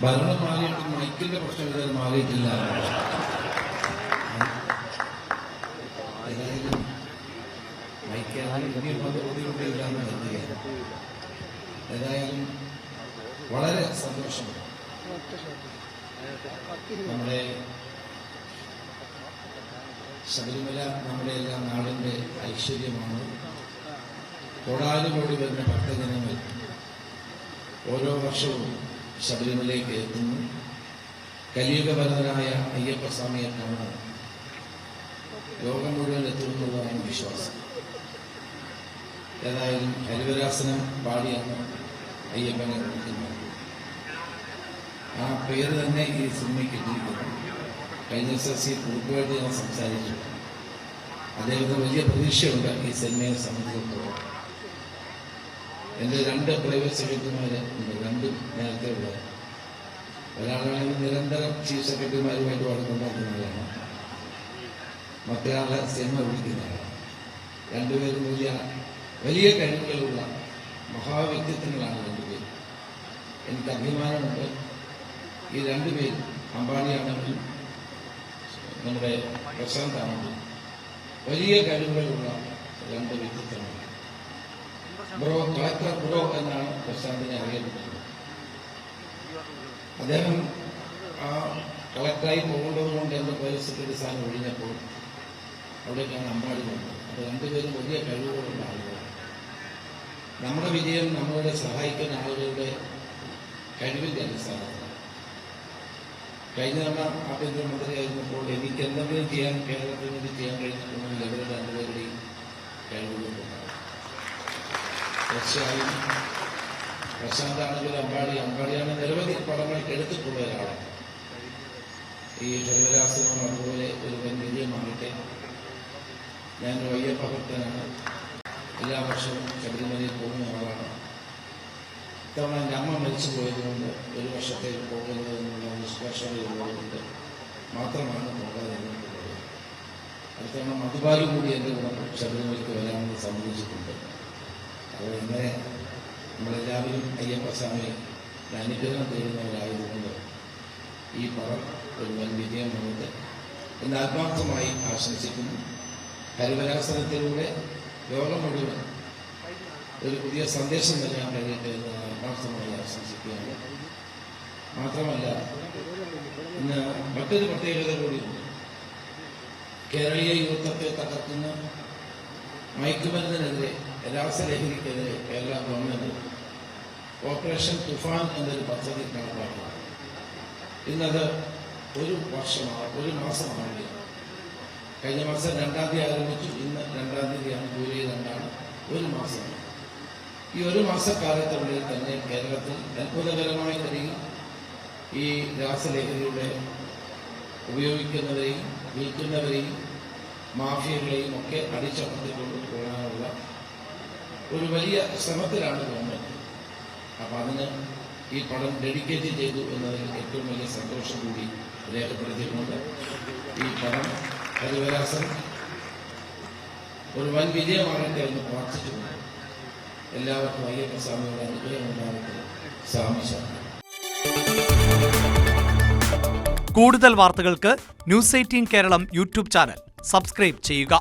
ഭരണം മാറിയിട്ട് മൈക്കിന്റെ പ്രശ്നം ഇതുവരെ മാറിയിട്ടില്ല. ഏതായാലും ഏതായാലും വളരെ സന്തോഷം. നമ്മുടെ ശബരിമല നമ്മുടെ എല്ലാം നാടിന്റെ ഐശ്വര്യമാണ്. കോടാനുകോടി വരുന്ന ഭക്തജനങ്ങൾ ഓരോ വർഷവും ശബരിമലയിലേക്ക് എത്തുന്നു. കലിയുഗവരനായ അയ്യപ്പസ്വാമിയെ കാണാൻ ലോകം മുഴുവൻ എത്തുന്നതാണ് വിശ്വാസം. ഏതായാലും ഹരിവരാസനം പാടിയാണ് അയ്യപ്പനെ വിളിക്കുന്നത്. ആ പേര് തന്നെ ഈ സിനിമയ്ക്ക് ഇട്ടിരിക്കുന്നു. കഴിഞ്ഞ ദിവസം കുറുക്കുമായിട്ട് ഞാൻ സംസാരിച്ചു. അദ്ദേഹത്തിന് വലിയ പ്രതീക്ഷയുണ്ട് ഈ സിനിമയെ സംബന്ധിച്ചിടത്തോളം. എൻ്റെ 2 പ്രൈവറ്റ് സെക്രട്ടറിമാർ ഉണ്ട്. 2 നേരത്തെ ഉള്ള ഒരാളാണെങ്കിൽ നിരന്തരം ചീഫ് സെക്രട്ടറിമാരുമായിട്ട് വളർന്നുണ്ടാക്കുന്നതാണ്, മറ്റൊരാളെ സിനിമ വിളിക്കുന്നതാണ്. 2 പേരും വലിയ കഴിവുകളുള്ള മഹാവ്യക്തിത്വങ്ങളാണ് 2 പേരും. എനിക്ക് അഭിമാനമുണ്ട്. ഈ 2 പേരും അംബാനിയാണെങ്കിലും നമ്മുടെ പ്രശാന്ത് ആണെങ്കിലും വലിയ കഴിവുകളുള്ള 2 വ്യക്തിത്വങ്ങളാണ്. കളക്ടർ ബ്രോ എന്നാണ് പ്രശാന്തിനെ അറിയപ്പെടുന്നത്. അദ്ദേഹം ആ കളക്ടറായി പോകേണ്ടത് കൊണ്ട് എൻ്റെ പ്രൈവറ്റ് സെക്രട്ടറി സ്ഥാനം ഒഴിഞ്ഞപ്പോൾ അവിടേക്കാണ് അമ്പാടി വന്നത്. അത് 2 പേരും വലിയ കഴിവുകളുള്ള ആളുകളാണ്. നമ്മുടെ വിജയം നമ്മളെ സഹായിക്കുന്ന ആളുകളുടെ കഴിവിൻ്റെ അടിസ്ഥാനത്തിലാണ്. കഴിഞ്ഞ തവണ ആഭ്യന്തരമന്ത്രിയായിരുന്നപ്പോൾ എനിക്ക് എന്തെങ്കിലും ചെയ്യാൻ കേരളത്തിന് വേണ്ടി ചെയ്യാൻ കഴിഞ്ഞിട്ടുണ്ടെങ്കിൽ അവരുടെ 2 പേരുടെയും കഴിവുകളുണ്ടാകും. തീർച്ചയായും പ്രശാന്താണെങ്കിലും അമ്പാടിയാണ് നിരവധി പടങ്ങൾ എടുത്തിട്ടുള്ള ഒരാളാണ്. ഈ ഹരിവരാസനം അതുപോലെ ഒരു വൻ വിജയമാകട്ടെ. ഞാനൊരു അയ്യപ്പ ഭക്തനാണ്. എല്ലാ വർഷവും ശബരിമലയിൽ പോകുന്ന ആളാണ്. ഇത്തവണ എൻ്റെ അമ്മ മരിച്ചു പോയതുകൊണ്ട് 1 വർഷത്തേക്ക് പോകുന്നതെന്നുള്ള നിഷ്കർഷതയുള്ളതുകൊണ്ട് മാത്രമാണ് പോകാതെ നിന്നിട്ടുള്ളത്. അടുത്തവണ മധുബാലും കൂടി എൻ്റെ കൂടെ ശബരിമലയ്ക്ക് വരാമെന്ന് സമ്മതിച്ചിട്ടുണ്ട്. അപ്പോൾ ഇങ്ങനെ നമ്മളെല്ലാവരും അയ്യപ്പസ്വാമി അനുഗ്രഹം തരുന്നവരായതുകൊണ്ട് ഈ പടം ഒരു വൻ വിജയമാകട്ടെ എന്ന് ആത്മാർത്ഥമായി ആശംസിക്കുന്നു. ഹരിവരാസനത്തിലൂടെ ലോകം മുഴുവൻ ഒരു പുതിയ സന്ദേശം നൽകാൻ കഴിയട്ടെ എന്ന് ആത്മാർത്ഥമായി ആശംസിക്കുകയാണ്. മാത്രമല്ല, ഇന്ന് മറ്റൊരു പ്രത്യേകത കൂടിയുണ്ട്. കേരളീയ യുവത്വത്തെ തകർക്കുന്ന മയക്കുമരുന്നിനെതിരെ, രാസലഹരിക്കെതിരെ കേരള ഗവൺമെന്റ് ഓപ്പറേഷൻ തുഫാൻ എന്നൊരു പദ്ധതി നടപ്പാക്കി. ഇന്നത് 1 മാസമാവുകയാണ്. കഴിഞ്ഞ മാസം 2-ാം തീയതി ആരംഭിച്ചു. ഇന്ന് 2-ാം തീയതിയാണ്, ജൂലൈ 2 1 മാസം. ഈ 1 മാസക്കാലത്തിനുള്ളിൽ തന്നെ കേരളത്തിൽ അത്ഭുതകരമായ നിലയിൽ ഈ രാസലഹരിയുടെ ഉപയോഗിക്കുന്നവരെയും വിൽക്കുന്നവരെയും മാഫിയകളെയും ഒക്കെ അടിച്ചമർത്തിക്കൊണ്ട് പോകാനുള്ള ഒരു വലിയ ശ്രമത്തിലാണ് ഗവൺമെന്റ്. അപ്പം അതിന് ഈ പടം ഡെഡിക്കേറ്റ് ചെയ്തു എന്നതിൽ ഏറ്റവും വലിയ സന്തോഷം കൂടി രേഖപ്പെടുത്തിയിട്ടുണ്ട്. ഈ പടം ഹരിവരാസൻ ഒരു വൻ വിജയമാകട്ടെ എന്ന് പ്രാർത്ഥിച്ചുകൊണ്ട് എല്ലാവർക്കും അയ്യപ്പസ്വാമിയുടെ അനുഗ്രഹം ഉണ്ടാകട്ടെ. സ്വാമി ശരണം. കൂടുതൽ വാർത്തകൾക്ക് News 18 Keralam YouTube channel subscribe ചെയ്യുക.